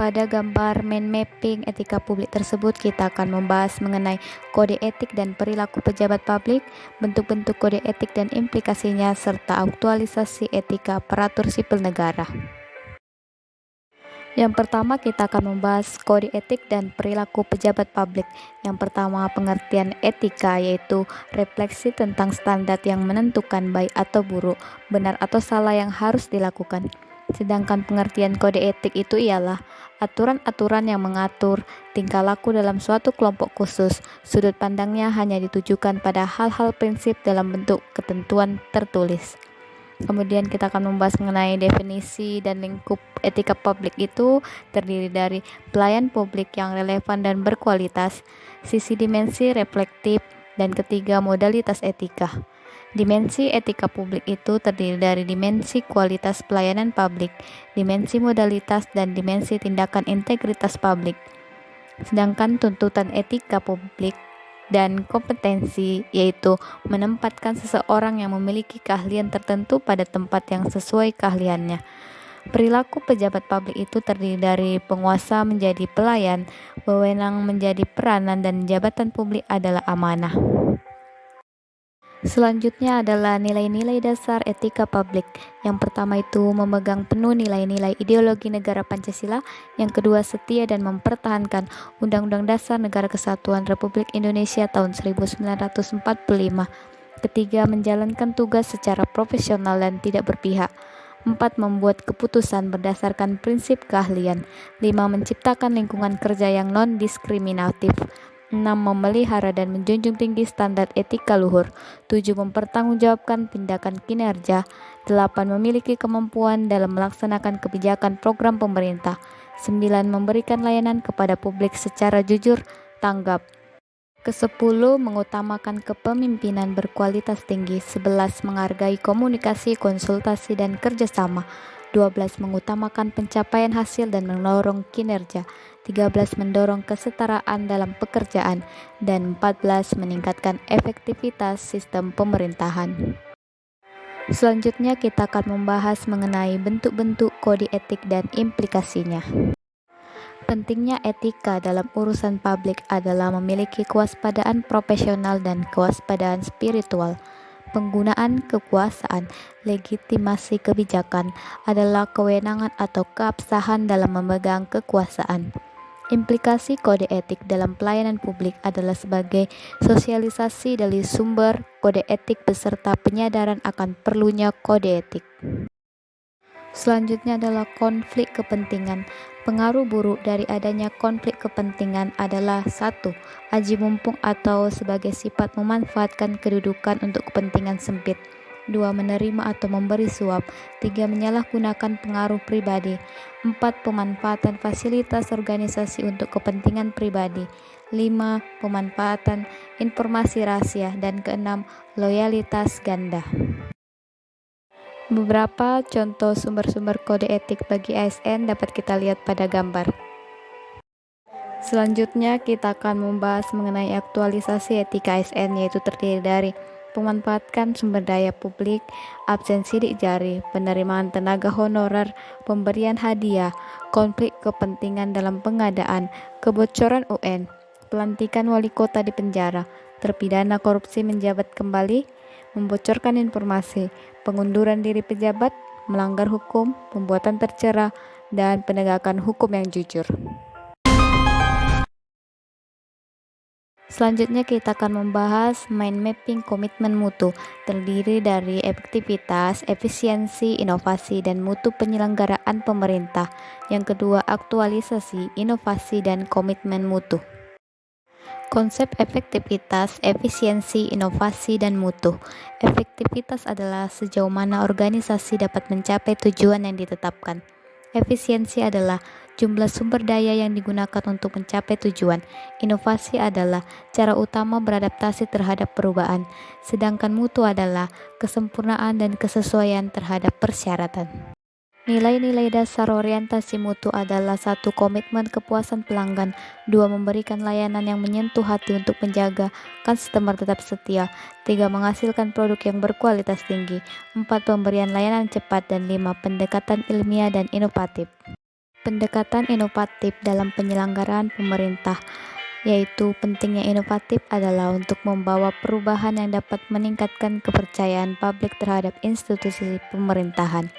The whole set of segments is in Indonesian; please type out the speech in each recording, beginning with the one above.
Pada gambar mind mapping etika publik tersebut, kita akan membahas mengenai kode etik dan perilaku pejabat publik, bentuk-bentuk kode etik dan implikasinya, serta aktualisasi etika aparatur sipil negara. Yang pertama, kita akan membahas kode etik dan perilaku pejabat publik. Yang pertama, pengertian etika yaitu refleksi tentang standar yang menentukan baik atau buruk, benar atau salah yang harus dilakukan. Sedangkan pengertian kode etik itu ialah aturan-aturan yang mengatur tingkah laku dalam suatu kelompok khusus. Sudut pandangnya hanya ditujukan pada hal-hal prinsip dalam bentuk ketentuan tertulis. Kemudian kita akan membahas mengenai definisi dan lingkup etika publik. Itu terdiri dari pelayan publik yang relevan dan berkualitas, sisi dimensi reflektif, dan ketiga modalitas etika. Dimensi etika publik itu terdiri dari dimensi kualitas pelayanan publik, dimensi modalitas, dan dimensi tindakan integritas publik. Sedangkan tuntutan etika publik dan kompetensi yaitu menempatkan seseorang yang memiliki keahlian tertentu pada tempat yang sesuai keahliannya. Perilaku pejabat publik itu terdiri dari penguasa menjadi pelayan, wewenang menjadi peranan, dan jabatan publik adalah amanah. Selanjutnya adalah nilai-nilai dasar etika publik. Yang pertama itu memegang penuh nilai-nilai ideologi negara Pancasila. Yang kedua, setia dan mempertahankan Undang-Undang Dasar Negara Kesatuan Republik Indonesia tahun 1945. Ketiga, menjalankan tugas secara profesional dan tidak berpihak. 4. Membuat keputusan berdasarkan prinsip keahlian. 5. Menciptakan lingkungan kerja yang non-diskriminatif. 6. Memelihara dan menjunjung tinggi standar etika luhur. 7. Mempertanggungjawabkan tindakan kinerja. 8. Memiliki kemampuan dalam melaksanakan kebijakan program pemerintah. 9. Memberikan layanan kepada publik secara jujur, tanggap. Ke-10. Mengutamakan kepemimpinan berkualitas tinggi. 11. Menghargai komunikasi, konsultasi, dan kerjasama. 12. Mengutamakan pencapaian hasil dan mendorong kinerja. 13. Mendorong kesetaraan dalam pekerjaan. Dan 14. Meningkatkan efektivitas sistem pemerintahan. Selanjutnya kita akan membahas mengenai bentuk-bentuk kode etik dan implikasinya. Pentingnya etika dalam urusan publik adalah memiliki kewaspadaan profesional dan kewaspadaan spiritual. Penggunaan kekuasaan, legitimasi kebijakan adalah kewenangan atau keabsahan dalam memegang kekuasaan. Implikasi kode etik dalam pelayanan publik adalah sebagai sosialisasi dari sumber kode etik beserta penyadaran akan perlunya kode etik. Selanjutnya adalah konflik kepentingan. Pengaruh buruk dari adanya konflik kepentingan adalah 1. Aji mumpung atau sebagai sifat memanfaatkan kedudukan untuk kepentingan sempit. 2. Menerima atau memberi suap. 3. Menyalahgunakan pengaruh pribadi. 4. Pemanfaatan fasilitas organisasi untuk kepentingan pribadi. 5. Pemanfaatan informasi rahasia. Dan ke-6. Loyalitas ganda. Beberapa contoh sumber-sumber kode etik bagi ASN dapat kita lihat pada gambar. Selanjutnya kita akan membahas mengenai aktualisasi etika ASN, yaitu terdiri dari memanfaatkan sumber daya publik, absen sidik jari, penerimaan tenaga honorer, pemberian hadiah, konflik kepentingan dalam pengadaan, kebocoran UN, pelantikan wali kota di penjara, terpidana korupsi menjabat kembali, membocorkan informasi, pengunduran diri pejabat, melanggar hukum, pembuatan tercela, dan penegakan hukum yang jujur. Selanjutnya kita akan membahas mind mapping komitmen mutu, terdiri dari efektivitas, efisiensi, inovasi, dan mutu penyelenggaraan pemerintah. Yang kedua, aktualisasi, inovasi, dan komitmen mutu. Konsep efektivitas, efisiensi, inovasi, dan mutu. Efektivitas adalah sejauh mana organisasi dapat mencapai tujuan yang ditetapkan. Efisiensi adalah jumlah sumber daya yang digunakan untuk mencapai tujuan. Inovasi adalah cara utama beradaptasi terhadap perubahan. Sedangkan mutu adalah kesempurnaan dan kesesuaian terhadap persyaratan. Nilai-nilai dasar orientasi mutu adalah 1. Komitmen kepuasan pelanggan. 2. Memberikan layanan yang menyentuh hati untuk menjaga customer tetap setia. 3. Menghasilkan produk yang berkualitas tinggi. 4. Pemberian layanan cepat. Dan 5. Pendekatan ilmiah dan inovatif. Pendekatan inovatif dalam penyelenggaraan pemerintah, yaitu pentingnya inovatif adalah untuk membawa perubahan yang dapat meningkatkan kepercayaan publik terhadap institusi pemerintahan.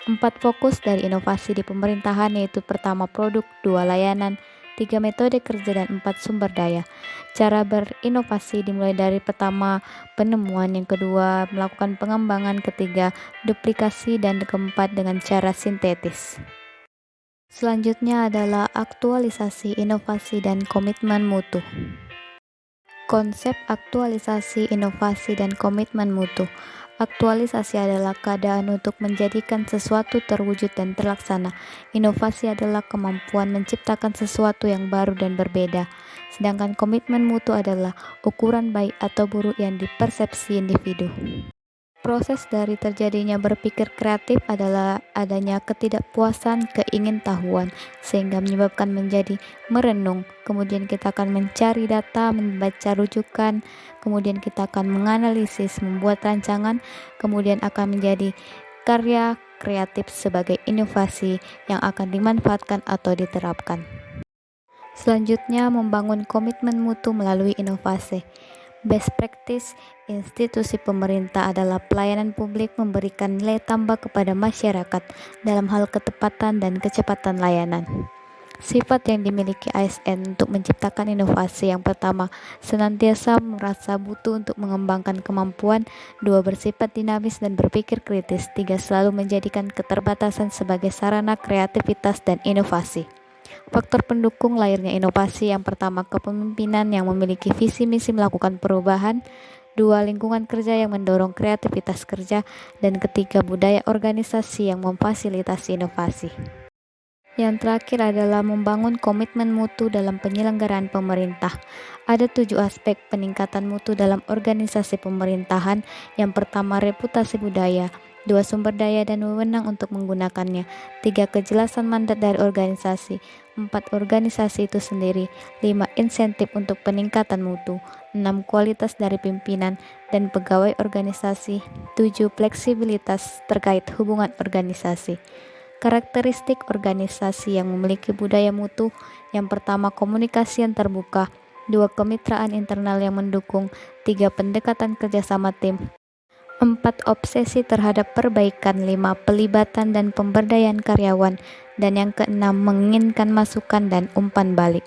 4 fokus dari inovasi di pemerintahan yaitu pertama produk, 2 layanan, 3 metode kerja, dan 4 sumber daya. Cara berinovasi dimulai dari pertama penemuan, yang kedua melakukan pengembangan, ketiga duplikasi, dan keempat dengan cara sintetis. Selanjutnya adalah aktualisasi inovasi dan komitmen mutu. Konsep aktualisasi, inovasi, dan komitmen mutu. Aktualisasi adalah keadaan untuk menjadikan sesuatu terwujud dan terlaksana. Inovasi adalah kemampuan menciptakan sesuatu yang baru dan berbeda. Sedangkan komitmen mutu adalah ukuran baik atau buruk yang dipersepsi individu. Proses dari terjadinya berpikir kreatif adalah adanya ketidakpuasan, keingintahuan, sehingga menyebabkan menjadi merenung. Kemudian kita akan mencari data, membaca rujukan, kemudian kita akan menganalisis, membuat rancangan, kemudian akan menjadi karya kreatif sebagai inovasi yang akan dimanfaatkan atau diterapkan. Selanjutnya, membangun komitmen mutu melalui inovasi. Best practice institusi pemerintah adalah pelayanan publik memberikan nilai tambah kepada masyarakat dalam hal ketepatan dan kecepatan layanan. Sifat yang dimiliki ASN untuk menciptakan inovasi: yang pertama, senantiasa merasa butuh untuk mengembangkan kemampuan; 2, bersifat dinamis dan berpikir kritis; 3, selalu menjadikan keterbatasan sebagai sarana kreativitas dan inovasi. Faktor pendukung lahirnya inovasi: yang pertama, kepemimpinan yang memiliki visi misi melakukan perubahan; 2, lingkungan kerja yang mendorong kreativitas kerja; dan ketiga, budaya organisasi yang memfasilitasi inovasi. Yang terakhir adalah membangun komitmen mutu dalam penyelenggaraan pemerintah. Ada 7 aspek peningkatan mutu dalam organisasi pemerintahan. Yang pertama, reputasi budaya; 2, sumber daya dan wewenang untuk menggunakannya; 3, kejelasan mandat dari organisasi; 4, organisasi itu sendiri; 5, insentif untuk peningkatan mutu; 6, kualitas dari pimpinan dan pegawai organisasi; 7, fleksibilitas terkait hubungan organisasi. Karakteristik organisasi yang memiliki budaya mutu: yang pertama, komunikasi yang terbuka; 2, kemitraan internal yang mendukung; 3, pendekatan kerjasama tim; 4, obsesi terhadap perbaikan; 5, pelibatan dan pemberdayaan karyawan; dan yang keenam, menginginkan masukan dan umpan balik.